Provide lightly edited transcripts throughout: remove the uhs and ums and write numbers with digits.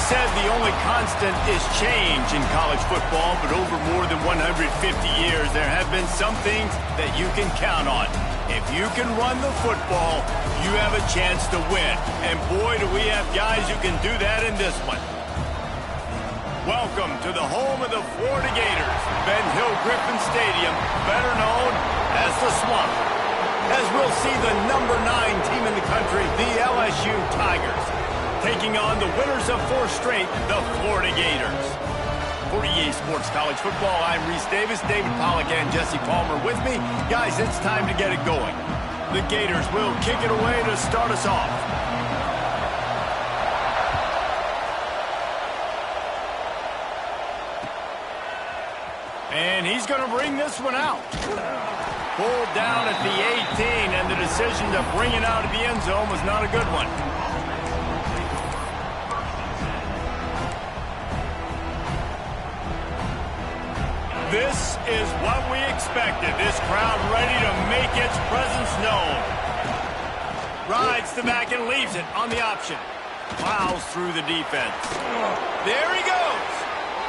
said the only constant is change in college football, but over more than 150 years, there have been some things that you can count on. If you can run the football, you have a chance to win. And boy, do we have guys who can do that in this one. Welcome to the home of the Florida Gators, Ben Hill Griffin Stadium, better known as the Swamp. As we'll see the number 9 team in the country, the LSU Tigers, taking on the winners of 4 straight, the Florida Gators. For EA Sports College Football, I'm Reese Davis, David Pollack, and Jesse Palmer with me. Guys, it's time to get it going. The Gators will kick it away to start us off. And he's going to bring this one out. Pulled down at the 18, and the decision to bring it out of the end zone was not a good one. This is what we expected. This crowd ready to make its presence known. Rides the back and leaves it on the option. Plows through the defense. There he goes.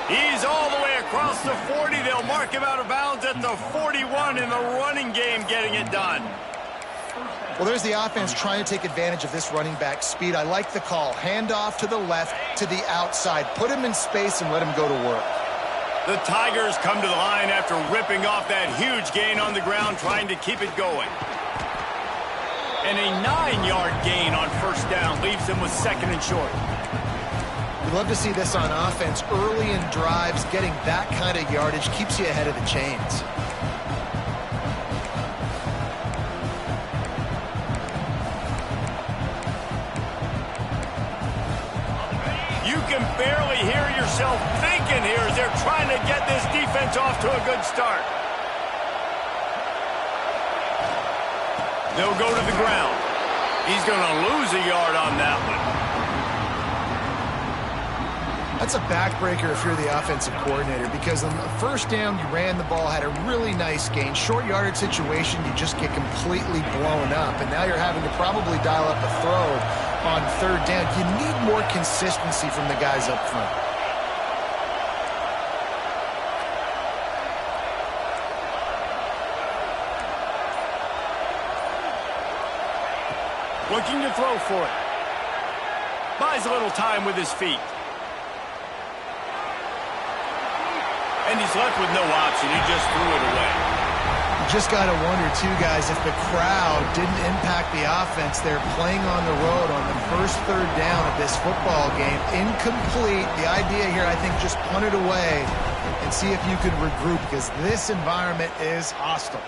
He's all the way across the 40. They'll mark him out of bounds at the 41 in the running game, getting it done. Well, there's the offense trying to take advantage of this running back speed. I like the call. Hand off to the left, to the outside. Put him in space and let him go to work. The Tigers come to the line after ripping off that huge gain on the ground, trying to keep it going. And a 9-yard gain on first down leaves them with 2nd and short. We'd love to see this on offense. Early in drives, getting that kind of yardage keeps you ahead of the chains. You can barely hear yourself thinking here as they're trying to get this defense off to a good start. They'll go to the ground. He's going to lose a yard on that one. That's a backbreaker if you're the offensive coordinator, because on the first down, you ran the ball, had a really nice gain. Short yardage situation, you just get completely blown up, and now you're having to probably dial up a throw on 3rd down. You need more consistency from the guys up front. Looking to throw for it. Buys a little time with his feet. And he's left with no option. He just threw it away. You just got to wonder, too, guys, if the crowd didn't impact the offense. They're playing on the road on the first 3rd down of this football game. Incomplete. The idea here, I think, just punt it away and see if you could regroup, because this environment is hostile.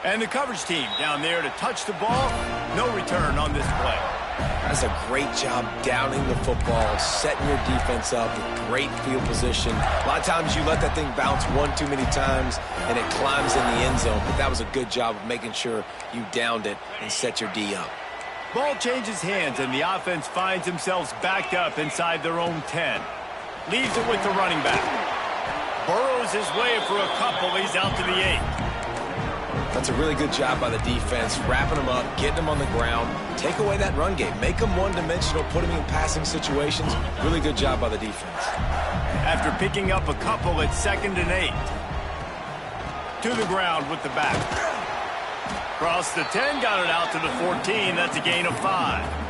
And the coverage team down there to touch the ball. No return on this play. That's a great job downing the football, setting your defense up with great field position. A lot of times you let that thing bounce one too many times and it climbs in the end zone, but that was a good job of making sure you downed it and set your D up. Ball changes hands and the offense finds themselves backed up inside their own 10. Leaves it with the running back. Burrows his way for a couple. He's out to the 8. That's a really good job by the defense, wrapping them up, getting them on the ground. Take away that run game. Make them one-dimensional, put them in passing situations. Really good job by the defense. After picking up a couple, it's 2nd and 8. To the ground with the back. Cross the 10, got it out to the 14. That's a gain of 5.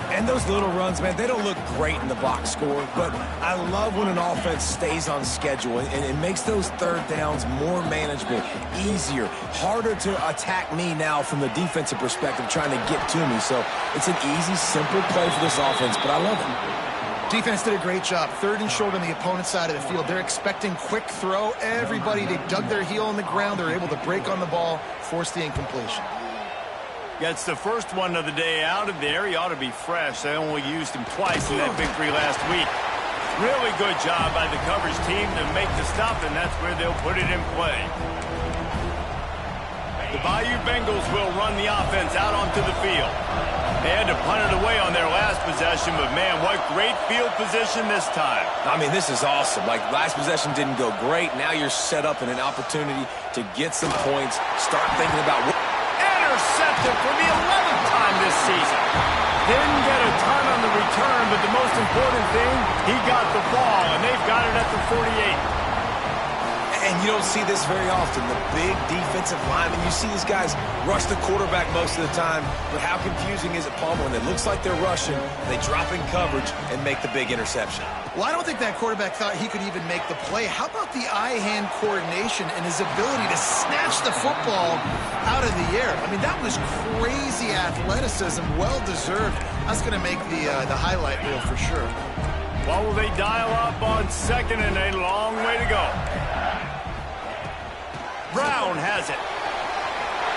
And those little runs, man, they don't look great in the box score, but I love when an offense stays on schedule, and it makes those 3rd downs more manageable, easier, harder to attack me now from the defensive perspective trying to get to me. So it's an easy, simple play for this offense, but I love it. Defense did a great job. 3rd and short on the opponent's side of the field. They're expecting quick throw. Everybody, they dug their heel on the ground. They're able to break on the ball, force the incompletion. Gets the first one of the day out of there. He ought to be fresh. They only used him twice in that victory last week. Really good job by the coverage team to make the stop, and that's where they'll put it in play. The Bayou Bengals will run the offense out onto the field. They had to punt it away on their last possession, but man, what great field position this time. I mean, this is awesome. Like, last possession didn't go great. Now you're set up in an opportunity to get some points, start thinking about what... intercepted for the 11th time this season. Didn't get a ton on the return, but the most important thing, he got the ball, and they've got it at the 48. And you don't see this very often. The big defensive linemen, you see these guys rush the quarterback most of the time, but how confusing is it, Palmer, when it looks like they're rushing, they drop in coverage and make the big interception? Well, I don't think that quarterback thought he could even make the play. How about the eye-hand coordination and his ability to snatch the football out of the air? I mean, that was crazy athleticism, well-deserved. That's going to make the highlight reel for sure. Well, will they dial up on second and a long way to go? Brown has it.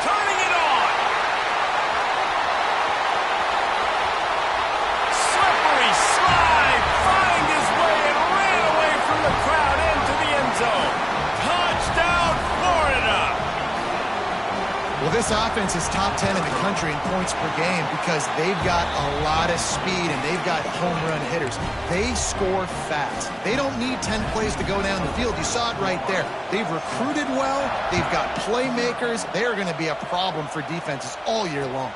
Turning it on. Slippery slide. Find his way and ran away from the crowd into the end zone. Touchdown, Florida. Well, this offense is top 10 in the country in points per game because they've got a lot of speed and they've got home run hitters. They score fast. They don't need 10 plays to go down the field. You saw it right there. They've recruited well. They've got playmakers. They are going to be a problem for defenses all year long.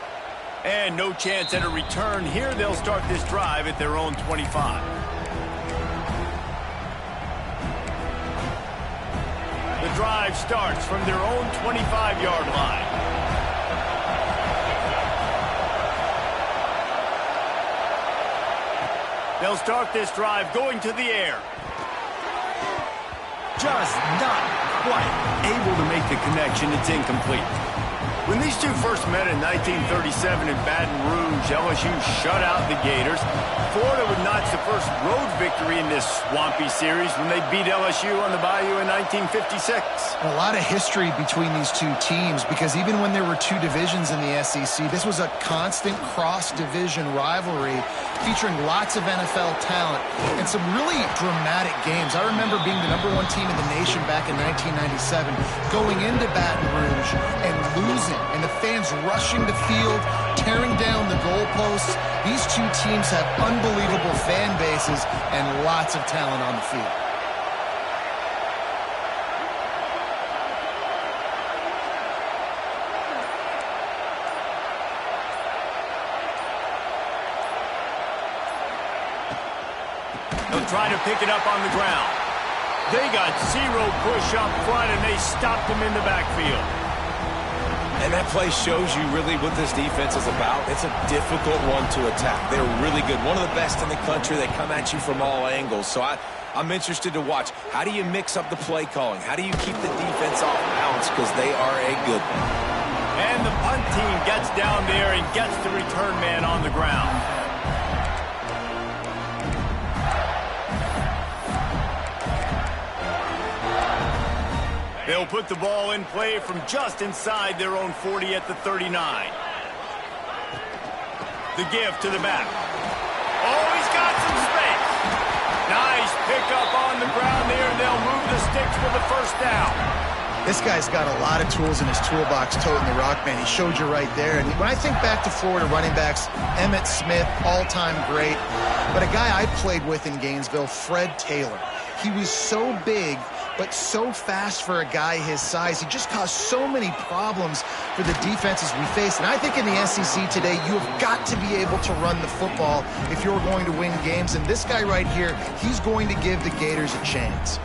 And no chance at a return here. They'll start this drive at their own 25. The drive starts from their own 25-yard line. They'll start this drive going to the air. Just not quite able to make the connection. It's incomplete. When these two first met in 1937 in Baton Rouge, LSU shut out the Gators. Florida would notch the first road victory in this swampy series when they beat LSU on the Bayou in 1956. A lot of history between these two teams because even when there were two divisions in the SEC, this was a constant cross-division rivalry featuring lots of NFL talent and some really dramatic games. I remember being the #1 team in the nation back in 1997, going into Baton Rouge and losing, and the fans rushing the field, tearing down the goalposts. These two teams have unbelievable fan bases and lots of talent on the field. They'll try to pick it up on the ground. They got zero push up front, and they stopped him in the backfield. And that play shows you really what this defense is about. It's a difficult one to attack. They're really good. One of the best in the country. They come at you from all angles. So I'm interested to watch. How do you mix up the play calling? How do you keep the defense off balance? Because they are a good one. And the punt team gets down there and gets the return man on the ground. They'll put the ball in play from just inside their own 40 at the 39. The give to the back. Oh, he's got some space. Nice pickup on the ground there. They'll move the sticks for the first down. This guy's got a lot of tools in his toolbox toting the rock, man. He showed you right there. And when I think back to Florida running backs, Emmitt Smith, all-time great. But a guy I played with in Gainesville, Fred Taylor. He was so big, but so fast for a guy his size. He just caused so many problems for the defenses we face. And I think in the SEC today, you have got to be able to run the football if you're going to win games. And this guy right here, he's going to give the Gators a chance.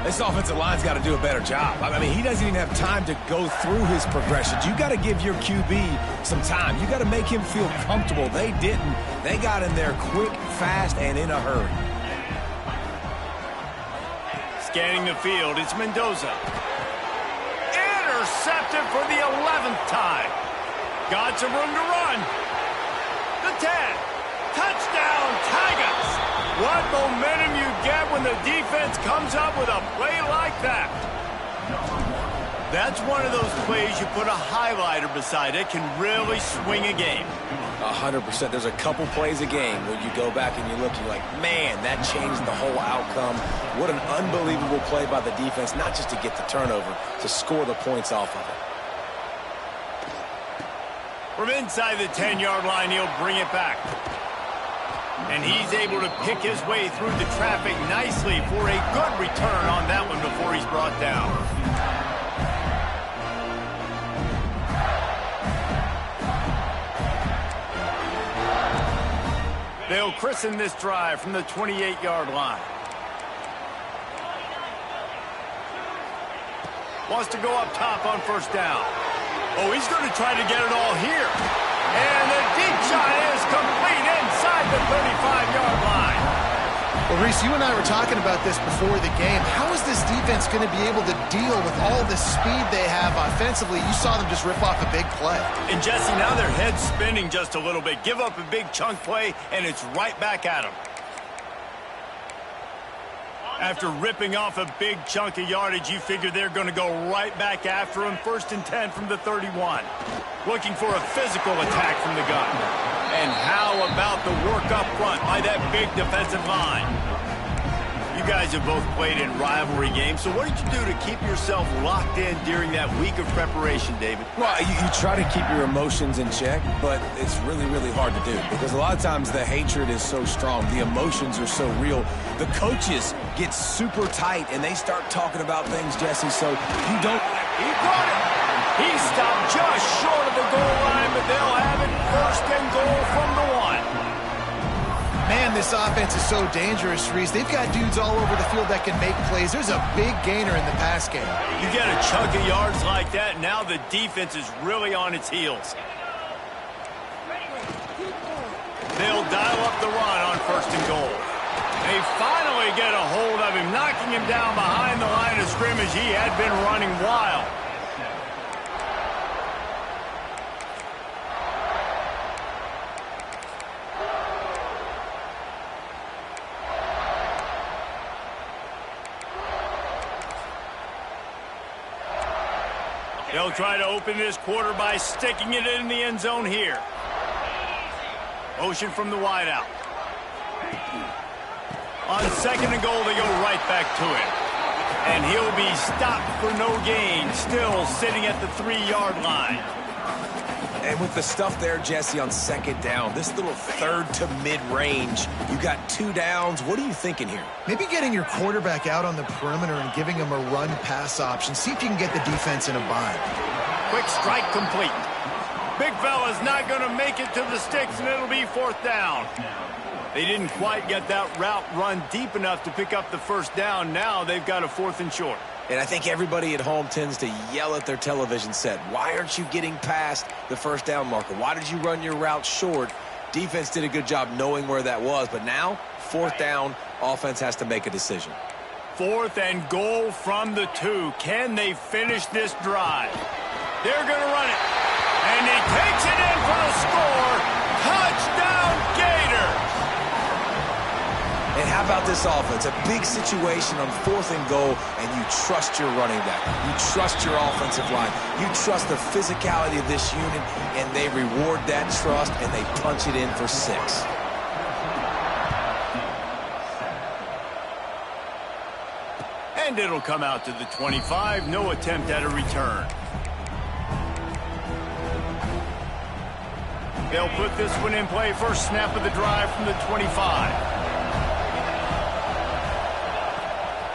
This offensive line's got to do a better job. I mean, he doesn't even have time to go through his progressions. You got to give your QB some time. You got to make him feel comfortable. They didn't. They got in there quick, fast, and in a hurry. Scanning the field, it's Mendoza. Intercepted for the 11th time. Got some room to run. The 10. Touchdown, Tigers. What momentum you get when the defense comes up with a play like that. That's one of those plays you put a highlighter beside it, can really swing a game. 100%. There's a couple plays a game where you go back and you look, you're like, man, that changed the whole outcome. What an unbelievable play by the defense, not just to get the turnover, to score the points off of it. From inside the 10-yard line, he'll bring it back. And he's able to pick his way through the traffic nicely for a good return on that one before he's brought down. They'll christen this drive from the 28-yard line. Wants to go up top on first down. Oh, he's going to try to get it all here. And the deep shot is complete inside the 35-yard line. Well, Reese, you and I were talking about this before the game. How is this defense going to be able to deal with all the speed they have offensively? You saw them just rip off a big play. And, Jesse, now their head's spinning just a little bit. Give up a big chunk play, and it's right back at them. After ripping off a big chunk of yardage, you figure they're going to go right back after him. 1st and 10 from the 31. Looking for a physical attack from the gun. And how about the work up front by that big defensive line? You guys have both played in rivalry games, so what did you do to keep yourself locked in during that week of preparation, David? Well, you try to keep your emotions in check, but it's really, really hard to do because a lot of times the hatred is so strong. The emotions are so real. The coaches get super tight, and they start talking about things, Jesse, so you don't... He got it! He stopped just short of the goal line, but they'll have it 1st and goal from the 1. Man, this offense is so dangerous, Reese. They've got dudes all over the field that can make plays. There's a big gainer in the pass game. You get a chunk of yards like that, now the defense is really on its heels. They'll dial up the run on 1st and goal. They finally get a hold of him, knocking him down behind the line of scrimmage. He had been running wild. They'll try to open this quarter by sticking it in the end zone here. Motion from the wideout. On 2nd and goal, they go right back to him. And he'll be stopped for no gain, still sitting at the 3-yard line. And with the stuff there, Jesse, on 2nd down, this little 3rd to mid-range, you got 2 downs. What are you thinking here? Maybe getting your quarterback out on the perimeter and giving him a run-pass option. See if you can get the defense in a bind. Quick strike complete. Big fella's not going to make it to the sticks, and it'll be 4th down. They didn't quite get that route run deep enough to pick up the 1st down. Now they've got a 4th and short. And I think everybody at home tends to yell at their television set. Why aren't you getting past the 1st down marker? Why did you run your route short? Defense did a good job knowing where that was. But now, 4th down, offense has to make a decision. 4th and goal from the 2. Can they finish this drive? They're going to run it. And he takes it in for the score. Touchdown, Gators! And how about this offense? A big situation on 4th and goal, and you trust your running back. You trust your offensive line. You trust the physicality of this unit, and they reward that trust, and they punch it in for 6. And it'll come out to the 25. No attempt at a return. They'll put this one in play. First snap of the drive from the 25.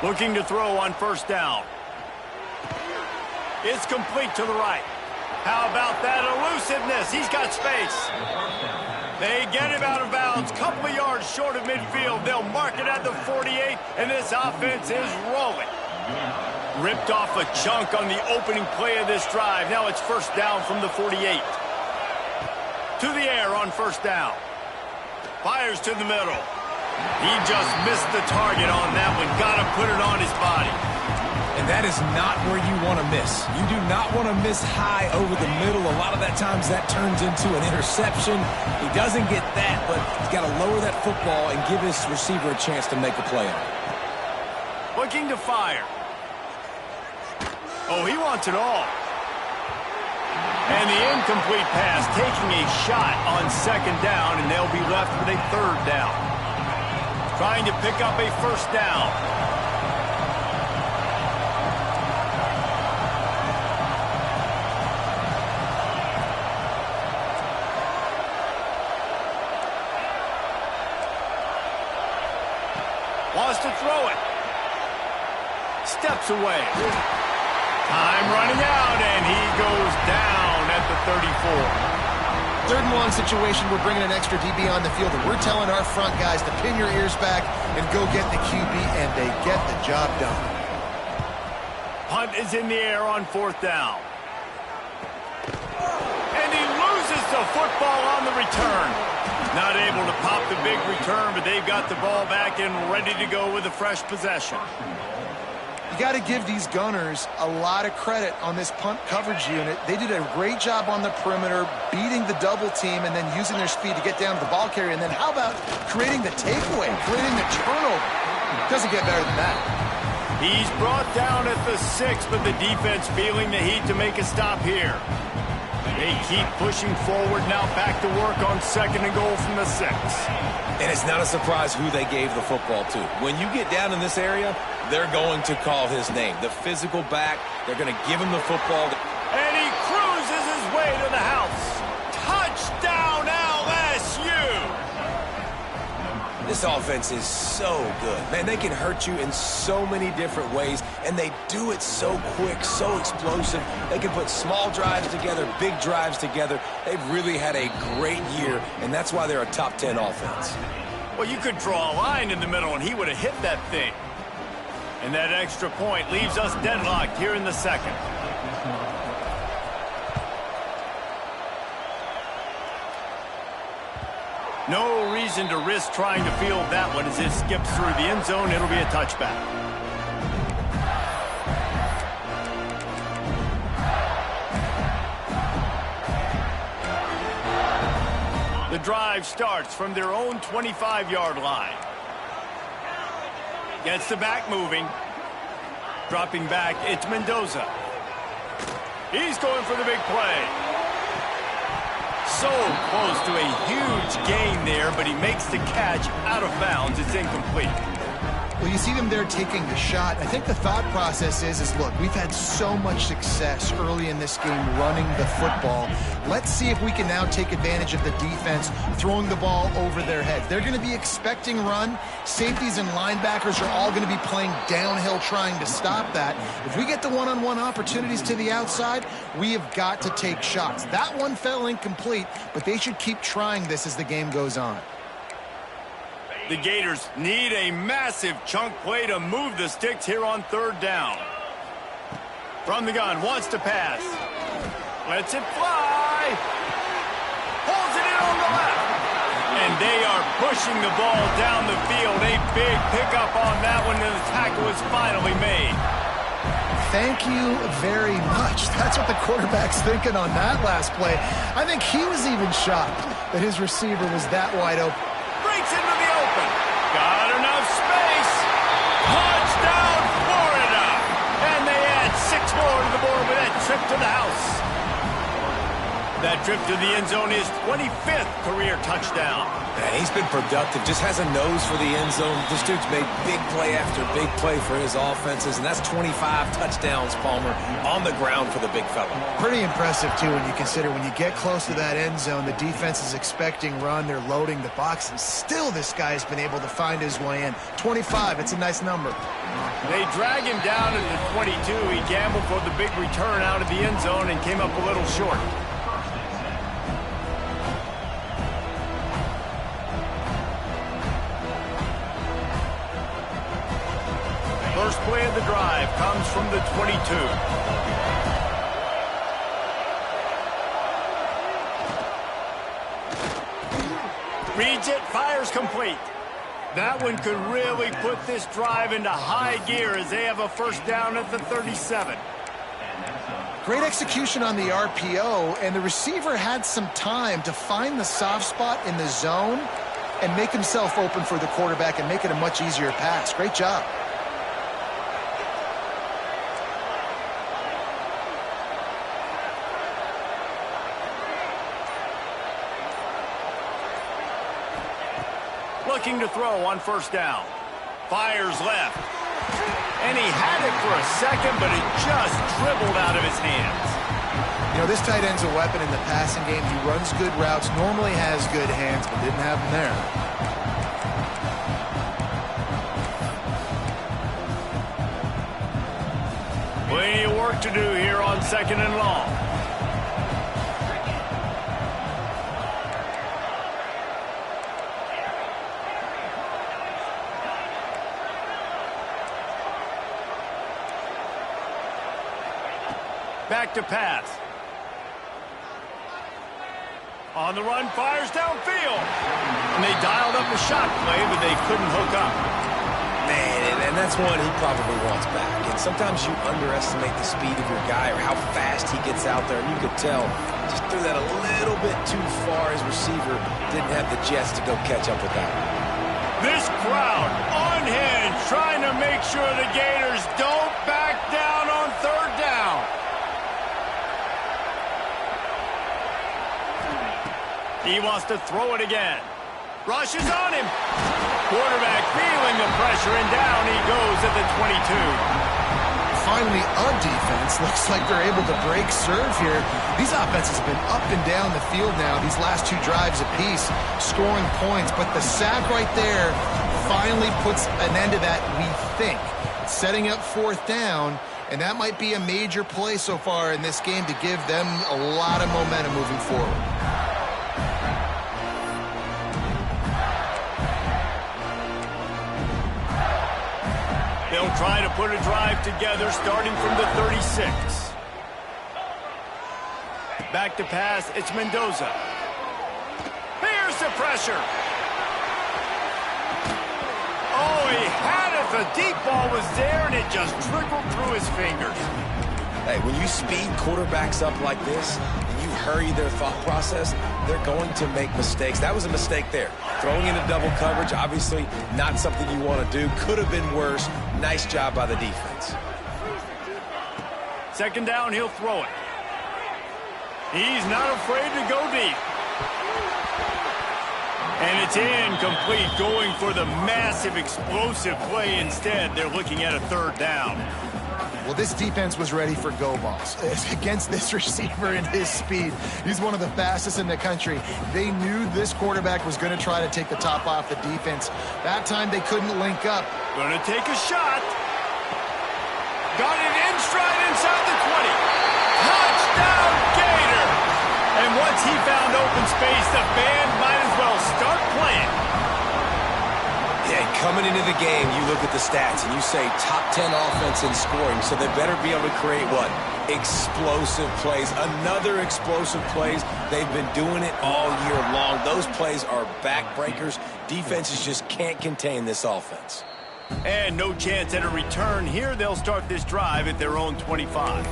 Looking to throw on 1st down. It's complete to the right. How about that elusiveness? He's got space. They get him out of bounds. Couple of yards short of midfield. They'll mark it at the 48, and this offense is rolling. Ripped off a chunk on the opening play of this drive. Now it's 1st down from the 48. To the air on 1st down. Fires to the middle. He just missed the target on that one. Got to put it on his body. And that is not where you want to miss. You do not want to miss high over the middle. A lot of that times that turns into an interception. He doesn't get that, but he's got to lower that football and give his receiver a chance to make a play on it. Looking to fire. Oh, he wants it all. And the incomplete pass taking a shot on 2nd down, and they'll be left with a 3rd down. Trying to pick up a 1st down. Wants to throw it. Steps away. Time running out, and he goes down at the 34. 3rd and long situation, we're bringing an extra DB on the field, and we're telling our front guys to pin your ears back and go get the QB, and they get the job done. Punt is in the air on 4th down. And he loses the football on the return. Not able to pop the big return, but they've got the ball back and ready to go with a fresh possession. You got to give these gunners a lot of credit on this punt coverage unit. They did a great job on the perimeter, beating the double team and then using their speed to get down to the ball carrier. And then how about creating the takeaway, creating the turnover? Doesn't get better than that. He's brought down at the 6, but the defense feeling the heat to make a stop here. They keep pushing forward, now back to work on 2nd and goal from the 6. And it's not a surprise who they gave the football to. When you get down in this area, they're going to call his name. The physical back, they're going to give him the football. And he cruises his way to the house. Touchdown, LSU! This offense is so good. Man, they can hurt you in so many different ways, and they do it so quick, so explosive. They can put small drives together, big drives together. They've really had a great year, and that's why they're a top 10 offense. Well, you could draw a line in the middle, and he would have hit that thing. And that extra point leaves us deadlocked here in the 2nd. No reason to risk trying to field that one as it skips through the end zone. It'll be a touchback. The drive starts from their own 25-yard line. Gets the back moving. Dropping back, it's Mendoza. He's going for the big play. So close to a huge gain there, but he makes the catch out of bounds. It's incomplete. Well, you see them there taking the shot. I think the thought process is look, we've had so much success early in this game running the football. Let's see if we can now take advantage of the defense throwing the ball over their heads. They're going to be expecting run. Safeties and linebackers are all going to be playing downhill trying to stop that. If we get the one-on-one opportunities to the outside, we have got to take shots. That one fell incomplete, but they should keep trying this as the game goes on. The Gators need a massive chunk play to move the sticks here on 3rd down. From the gun, wants to pass. Lets it fly. Pulls it in on the left. And they are pushing the ball down the field. A big pickup on that one, and the tackle is finally made. Thank you very much. That's what the quarterback's thinking on that last play. I think he was even shocked that his receiver was that wide open. Breaks into the open. Got enough space. Touchdown, Florida. And they add 6 more to the board with that trip to the house. That trip to the end zone is 25th career touchdown. Man, he's been productive, just has a nose for the end zone. This dude's made big play after big play for his offenses, and that's 25 touchdowns, Palmer, on the ground for the big fella. Pretty impressive, too, when you consider when you get close to that end zone, the defense is expecting run, they're loading the box, and still this guy's been able to find his way in. 25, it's a nice number. They drag him down to the 22. He gambled for the big return out of the end zone and came up a little short. First play of the drive comes from the 22. Reads it, fires complete. That one could really put this drive into high gear as they have a first down at the 37. Great execution on the RPO, and the receiver had some time to find the soft spot in the zone and make himself open for the quarterback and make it a much easier pass. Great job. Looking to throw on first down. Fires left. And he had it for a second, but it just dribbled out of his hands. You know, this tight end's a weapon in the passing game. He runs good routes, normally has good hands, but didn't have them there. Plenty of work to do here on 2nd and long. Back to pass. On the run, fires downfield. And they dialed up a shot play, but they couldn't hook up. Man, and that's one he probably wants back. And sometimes you underestimate the speed of your guy or how fast he gets out there. And you could tell, just threw that a little bit too far. His receiver didn't have the jets to go catch up with that. This crowd, unhinged, trying to make sure the Gators don't back down on third down. He wants to throw it again. Rushes on him. Quarterback feeling the pressure, and down he goes at the 22. Finally, a defense. Looks like they're able to break serve here. These offenses have been up and down the field now, these last two drives apiece, scoring points. But the sack right there finally puts an end to that, we think. Setting up fourth down, and that might be a major play so far in this game to give them a lot of momentum moving forward. They'll try to put a drive together starting from the 36. Back to pass, it's Mendoza. Here's the pressure. Oh, he had it. The deep ball was there, and it just trickled through his fingers. Hey, when you speed quarterbacks up like this, and you hurry their thought process, they're going to make mistakes. That was a mistake there. Throwing into double coverage, obviously not something you want to do. Could have been worse. Nice job by the defense. Second down, he'll throw it. He's not afraid to go deep. And it's incomplete, going for the massive explosive play instead. They're looking at a third down. Well, this defense was ready for go balls against this receiver and his speed. He's one of the fastest in the country. They knew this quarterback was going to try to take the top off the defense. That time they couldn't link up. Going to take a shot. Got it in stride inside the 20. Touchdown, Gator! And once he found open space, the band might as well start playing. Yeah, coming into the game, you look at the stats and you say top 10 offense in scoring, so they better be able to create what? Explosive plays. Another explosive plays. They've been doing it all year long. Those plays are backbreakers. Defenses just can't contain this offense. And no chance at a return here. They'll start this drive at their own 25.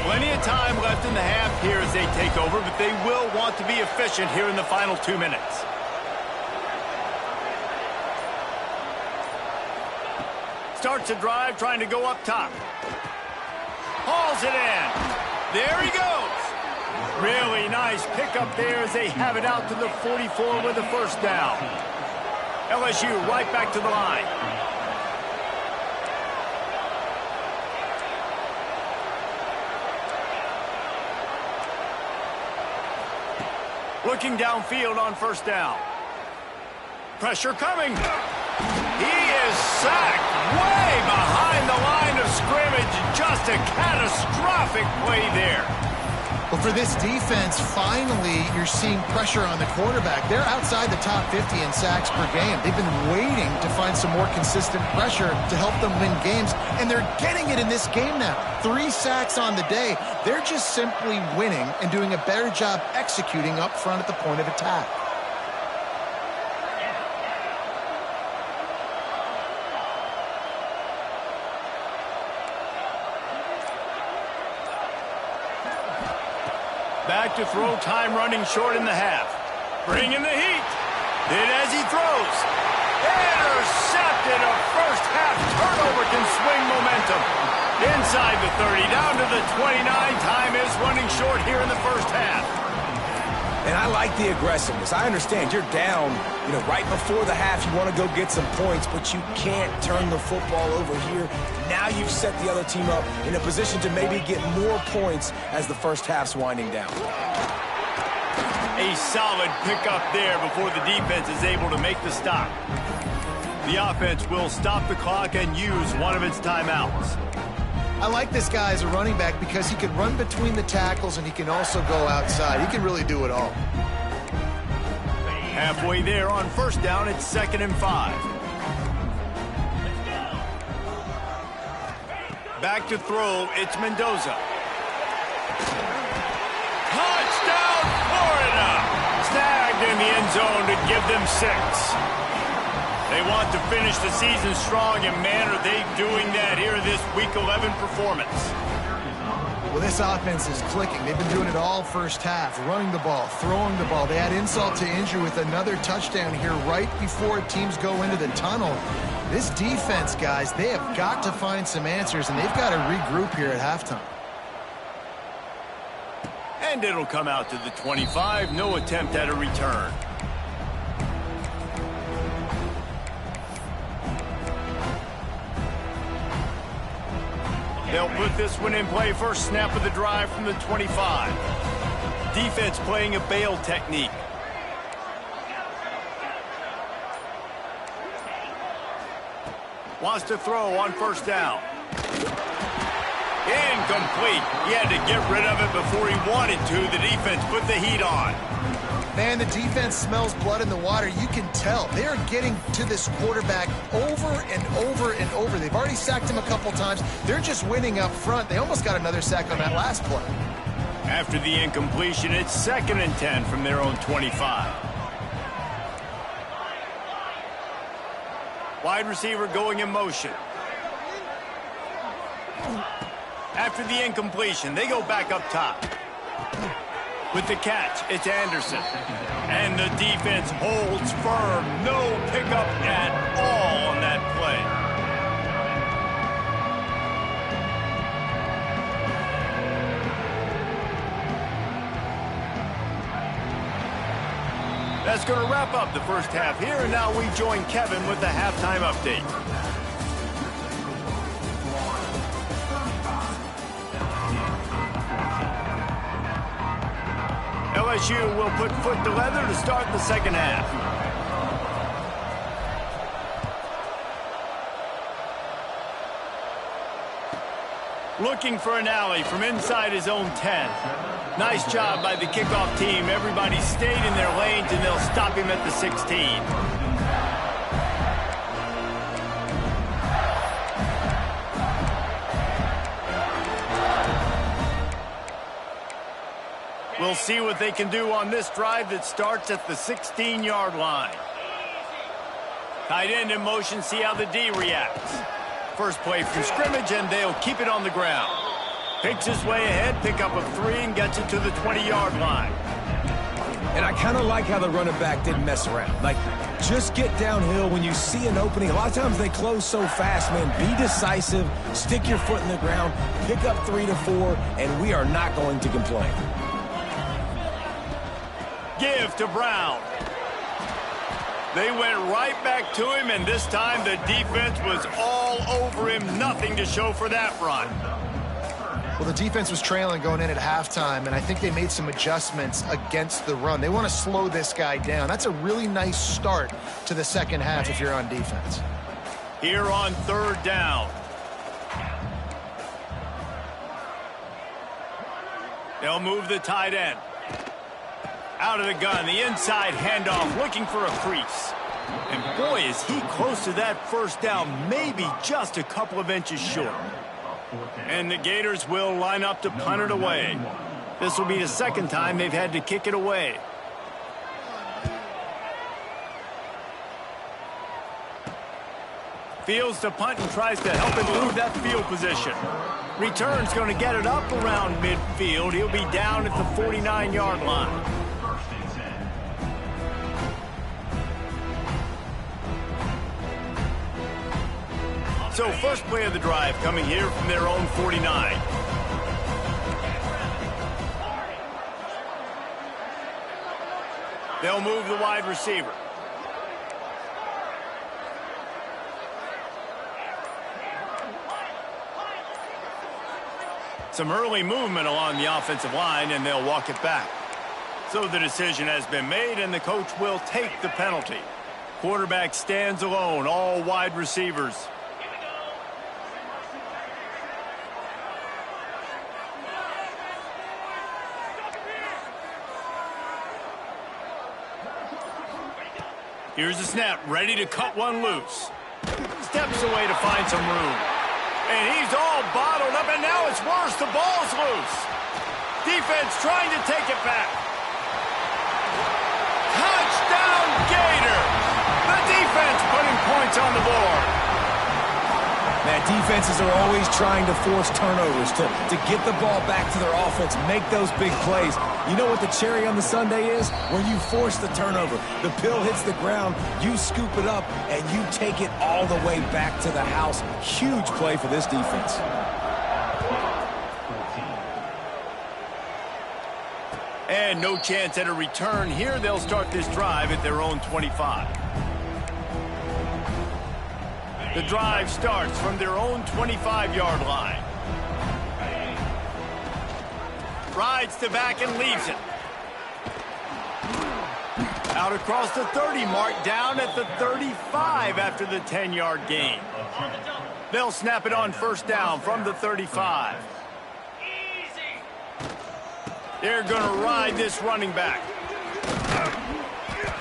Plenty of time left in the half here as they take over, but they will want to be efficient here in the final 2 minutes. Starts a drive trying to go up top. Hauls it in. There he goes. Really nice pickup there as they have it out to the 44 with the first down. LSU right back to the line. Looking downfield on first down. Pressure coming. He is sacked way behind the line of scrimmage. Just a catastrophic play there. Well, for this defense, finally, you're seeing pressure on the quarterback. They're outside the top 50 in sacks per game. They've been waiting to find some more consistent pressure to help them win games, and they're getting it in this game now. 3 sacks on the day. They're just simply winning and doing a better job executing up front at the point of attack. Back to throw, time running short in the half. Bringing the heat. Hit as he throws. Intercepted. A first half turnover can swing momentum. Inside the 30, down to the 29. Time is running short here in the first half. And I like the aggressiveness. I understand you're down, right before the half. You want to go get some points, but you can't turn the football over here. Now you've set the other team up in a position to maybe get more points as the first half's winding down. A solid pickup there before the defense is able to make the stop. The offense will stop the clock and use one of its timeouts. I like this guy as a running back because he can run between the tackles and he can also go outside. He can really do it all. Halfway there on first down, it's 2nd and 5. Back to throw, it's Mendoza. Touchdown, Florida! Snagged in the end zone to give them 6. They want to finish the season strong, and man, are they doing that here in this Week 11 performance. Well, this offense is clicking. They've been doing it all first half, running the ball, throwing the ball. They add insult to injury with another touchdown here right before teams go into the tunnel. This defense, guys, they have got to find some answers, and they've got to regroup here at halftime. And it'll come out to the 25. No attempt at a return. They'll put this one in play. First snap of the drive from the 25. Defense playing a bail technique. Wants to throw on first down. Incomplete. He had to get rid of it before he wanted to. The defense put the heat on. Man, the defense smells blood in the water. You can tell. They are getting to this quarterback over and over and over. They've already sacked him a couple times. They're just winning up front. They almost got another sack on that last play. After the incompletion, it's 2nd and 10 from their own 25. Wide receiver going in motion. After the incompletion, they go back up top. With the catch, it's Anderson. And the defense holds firm. No pickup at all on that play. That's going to wrap up the first half here, and now we join Kevin with the halftime update. LSU will put foot to leather to start the second half. Looking for an alley from inside his own 10. Nice job by the kickoff team. Everybody stayed in their lanes, and they'll stop him at the 16. We'll see what they can do on this drive that starts at the 16-yard line. Tight end in motion, see how the D reacts. First play from scrimmage, and they'll keep it on the ground. Picks his way ahead, pick up of 3, and gets it to the 20-yard line. And I kind of like how the running back didn't mess around. Like, just get downhill when you see an opening. A lot of times they close so fast, man. Be decisive, stick your foot in the ground, pick up 3 to 4, and we are not going to complain. Give to Brown. They went right back to him, and this time the defense was all over him. Nothing to show for that run. Well, the defense was trailing going in at halftime, and I think they made some adjustments against the run. They want to slow this guy down. That's a really nice start to the second half if you're on defense. Here on third down. They'll move the tight end. Out of the gun, the inside handoff, looking for a crease. And boy, is he close to that first down, maybe just a couple of inches short. And the Gators will line up to punt it away. This will be the second time they've had to kick it away. Fields to punt and tries to help improve that field position. Return's going to get it up around midfield. He'll be down at the 49-yard line. So first play of the drive coming here from their own 49. They'll move the wide receiver. Some early movement along the offensive line, and they'll walk it back. So the decision has been made, and the coach will take the penalty. Quarterback stands alone, all wide receivers. Here's the snap, ready to cut one loose. Steps away to find some room. And he's all bottled up, and now it's worse. The ball's loose. Defense trying to take it back. Touchdown, Gators! The defense putting points on the board. Man, defenses are always trying to force turnovers to get the ball back to their offense, make those big plays. You know what the cherry on the sundae is? When you force the turnover, the pill hits the ground, you scoop it up, and you take it all the way back to the house. Huge play for this defense. And no chance at a return here. They'll start this drive at their own 25. The drive starts from their own 25-yard line. Rides to back and leaves it. Out across the 30 mark, down at the 35 after the 10-yard gain. They'll snap it on first down from the 35. They're going to ride this running back.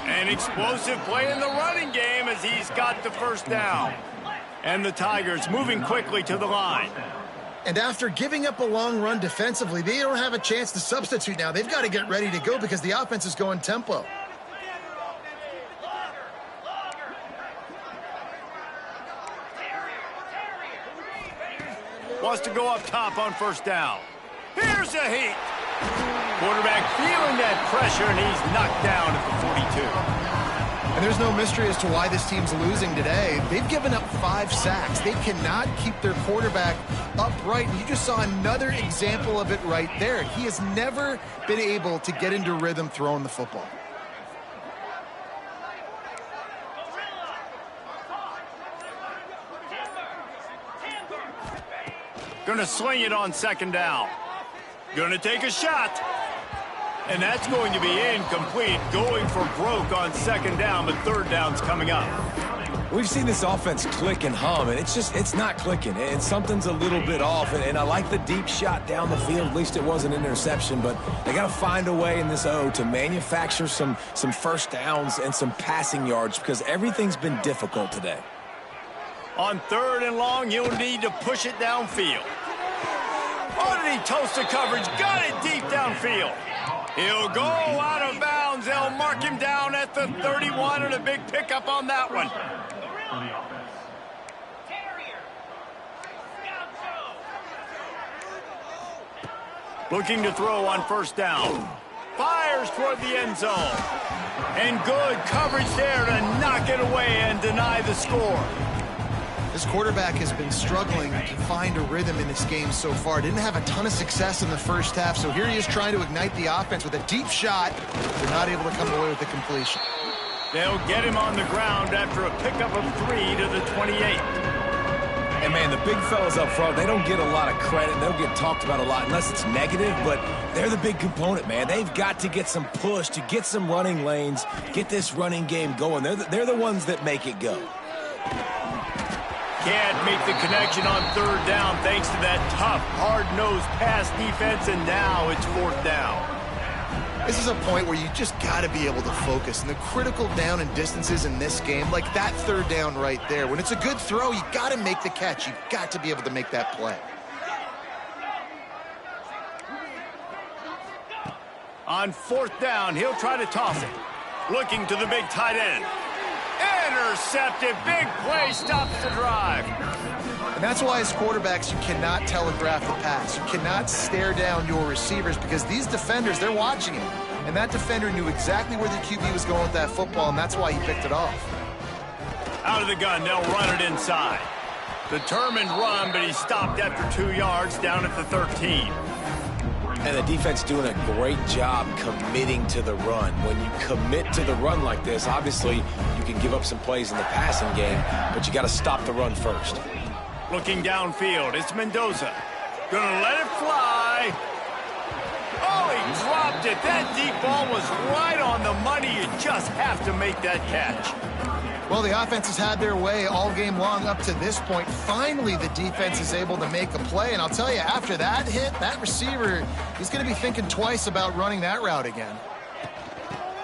An explosive play in the running game as he's got the first down. And the Tigers moving quickly to the line. And after giving up a long run defensively, they don't have a chance to substitute now. They've got to get ready to go because the offense is going tempo. Wants to go up top on first down. Here's a heat. Quarterback feeling that pressure, and he's knocked down at the 42. And there's no mystery as to why this team's losing today. They've given up 5 sacks. They cannot keep their quarterback upright. And you just saw another example of it right there. He has never been able to get into rhythm throwing the football. Gonna swing it on second down. Gonna take a shot. And that's going to be incomplete. Going for broke on second down, but third down's coming up. We've seen this offense click and hum, and it's not clicking. And something's a little bit off. And I like the deep shot down the field. At least it wasn't an interception. But they got to find a way in this O to manufacture some first downs and some passing yards because everything's been difficult today. On third and long, you'll need to push it downfield. Oh, did he toast the coverage? Got it deep downfield. He'll go out of bounds. They'll mark him down at the 31, and a big pickup on that one. Looking to throw on first down. Fires toward the end zone. And good coverage there to knock it away and deny the score. This quarterback has been struggling to find a rhythm in this game so far. Didn't have a ton of success in the first half, so here he is trying to ignite the offense with a deep shot. They're not able to come away with the completion. They'll get him on the ground after a pickup of 3 to the 28. And, man, the big fellas up front, they don't get a lot of credit. They don't get talked about a lot unless it's negative, but they're the big component, man. They've got to get some push, to get some running lanes, get this running game going. They're the ones that make it go. Can't make the connection on third down thanks to that tough, hard-nosed pass defense, and now it's fourth down. This is a point where you just got to be able to focus. And the critical down and distances in this game, like that third down right there, when it's a good throw, you got to make the catch. You've got to be able to make that play. On fourth down, he'll try to toss it. Looking to the big tight end. Intercepted. Big play stops the drive. And that's why as quarterbacks, you cannot telegraph the pass. You cannot stare down your receivers because these defenders, they're watching it. And that defender knew exactly where the QB was going with that football, and that's why he picked it off. Out of the gun, they'll run it inside. Determined run, but he stopped after 2 yards down at the 13. And the defense doing a great job committing to the run. When you commit to the run like this, obviously you can give up some plays in the passing game, but you got to stop the run first. Looking downfield, it's Mendoza. Gonna let it fly. Oh, he dropped it. That deep ball was right on the money. You just have to make that catch. Well, the offense has had their way all game long up to this point. Finally, the defense is able to make a play. And I'll tell you, after that hit, that receiver, he's going to be thinking twice about running that route again.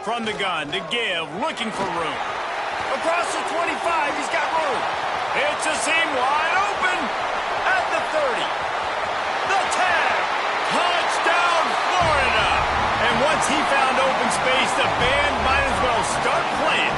From the gun to give, looking for room. Across the 25, he's got room. It's a seam wide open at the 30. The tag. Touchdown, Florida. And once he found open space, the band might as well start playing.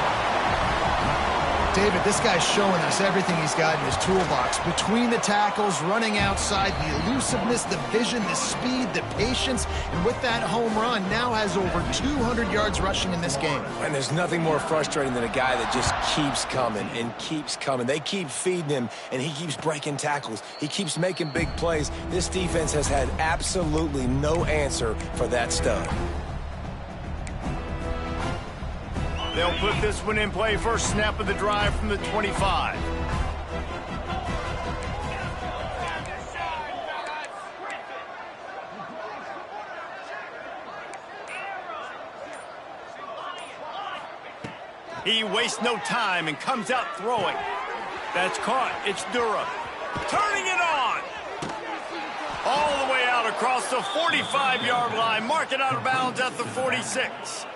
David, this guy's showing us everything he's got in his toolbox. Between the tackles, running outside, the elusiveness, the vision, the speed, the patience, and with that home run, now has over 200 yards rushing in this game. And there's nothing more frustrating than a guy that just keeps coming and keeps coming. They keep feeding him, and he keeps breaking tackles. He keeps making big plays. This defense has had absolutely no answer for that stud. They'll put this one in play. First snap of the drive from the 25. He wastes no time and comes out throwing. That's caught. It's Durham. Turning it on. All the way out across the 45-yard line. Mark it out of bounds at the 46.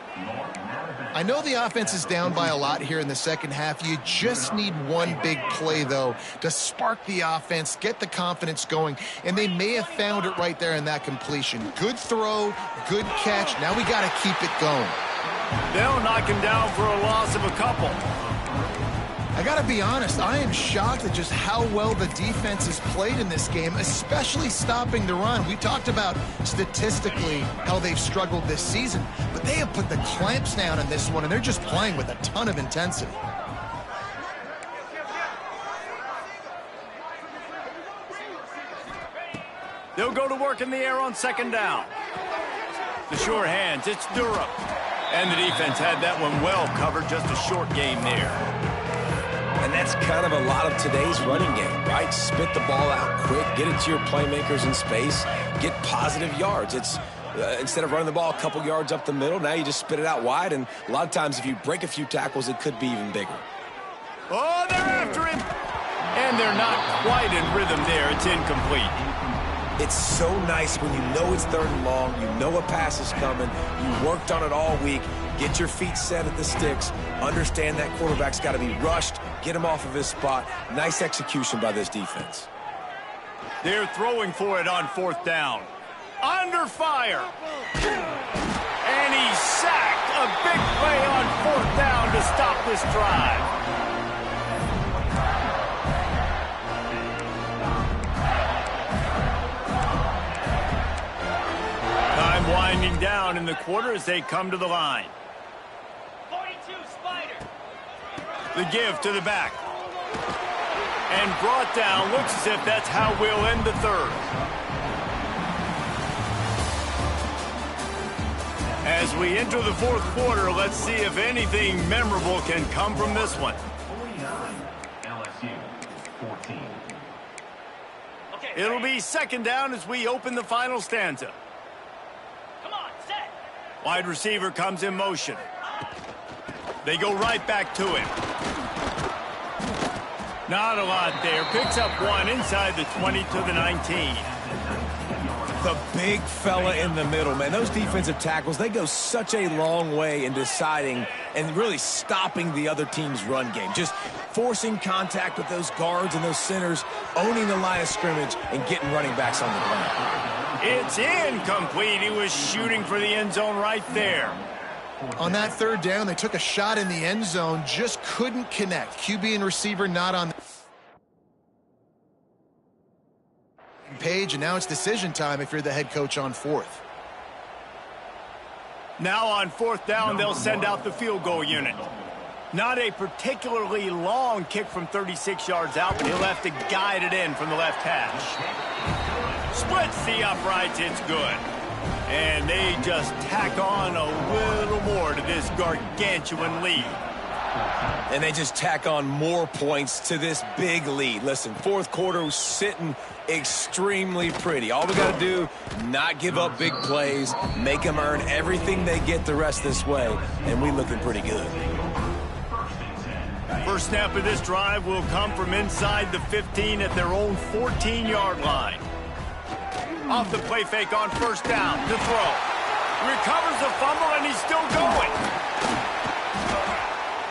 I know the offense is down by a lot here in the second half. You just need one big play, though, to spark the offense, get the confidence going, and they may have found it right there in that completion. Good throw, good catch. Now we got to keep it going. They'll knock him down for a loss of a couple. I got to be honest, I am shocked at just how well the defense has played in this game, especially stopping the run. We talked about statistically how they've struggled this season, but they have put the clamps down in this one, and they're just playing with a ton of intensity. They'll go to work in the air on second down. The sure hands, it's Durham. And the defense had that one well covered, just a short game there. And that's kind of a lot of today's running game, right? Spit the ball out quick, get it to your playmakers in space, get positive yards. It's instead of running the ball a couple yards up the middle, now you just spit it out wide, and a lot of times if you break a few tackles, it could be even bigger. Oh, they're after him. And they're not quite in rhythm there. It's incomplete. It's so nice when you know it's third and long, you know a pass is coming, you worked on it all week, get your feet set at the sticks, understand that quarterback's got to be rushed, get him off of his spot. Nice execution by this defense. They're throwing for it on fourth down. Under fire. And he's sacked. A big play on fourth down to stop this drive. Time winding down in the quarter as they come to the line. 42 Spider. The give to the back. And brought down. Looks as if that's how we'll end the third. As we enter the fourth quarter, let's see if anything memorable can come from this one. 49, LSU, 14. It'll be second down as we open the final stanza. Come on, set. Wide receiver comes in motion. They go right back to him. Not a lot there. Picks up one inside the 20 to the 19. The big fella in the middle, man. Those defensive tackles, they go such a long way in deciding and really stopping the other team's run game. Just forcing contact with those guards and those centers, owning the line of scrimmage, and getting running backs on the ground. It's incomplete. He was shooting for the end zone right there. On that third down, they took a shot in the end zone, just couldn't connect. QB and receiver not on the page, and now it's decision time if you're the head coach on fourth. Now on fourth down, they'll send out the field goal unit. Not a particularly long kick from 36 yards out, but he'll have to guide it in from the left hash. Splits the uprights, it's good. And they just tack on a little more to this gargantuan lead. And they just tack on more points to this big lead. Listen, fourth quarter was sitting extremely pretty. All we got to do, not give up big plays, make them earn everything they get the rest this way, and we looking pretty good. First snap of this drive will come from inside the 15 at their own 14-yard line. Off the play fake on first down to throw. Recovers the fumble, and he's still going.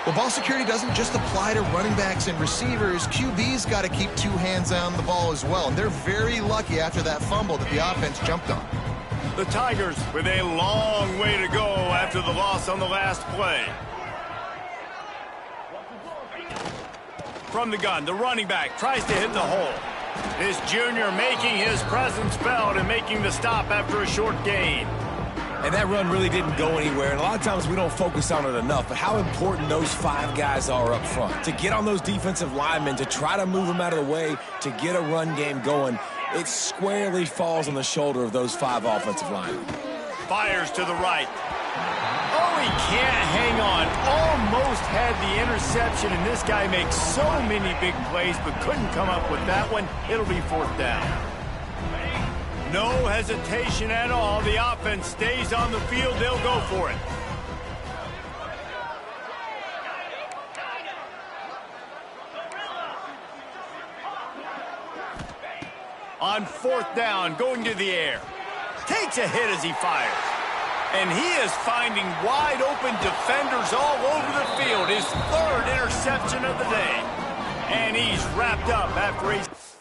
Well, ball security doesn't just apply to running backs and receivers. QB's got to keep two hands on the ball as well, and they're very lucky after that fumble that the offense jumped on. The Tigers with a long way to go after the loss on the last play. From the gun, the running back tries to hit the hole. This junior making his presence felt and making the stop after a short gain. And that run really didn't go anywhere, and a lot of times we don't focus on it enough, but how important those 5 guys are up front. To get on those defensive linemen, to try to move them out of the way, to get a run game going, it squarely falls on the shoulder of those 5 offensive linemen. Fires to the right. Oh, he can't hang on. Almost had the interception, and this guy makes so many big plays, but couldn't come up with that one. It'll be 4th down. No hesitation at all. The offense stays on the field. They'll go for it. On 4th down, going to the air. Takes a hit as he fires. And he is finding wide open defenders all over the field. His 3rd interception of the day. And he's wrapped up after a...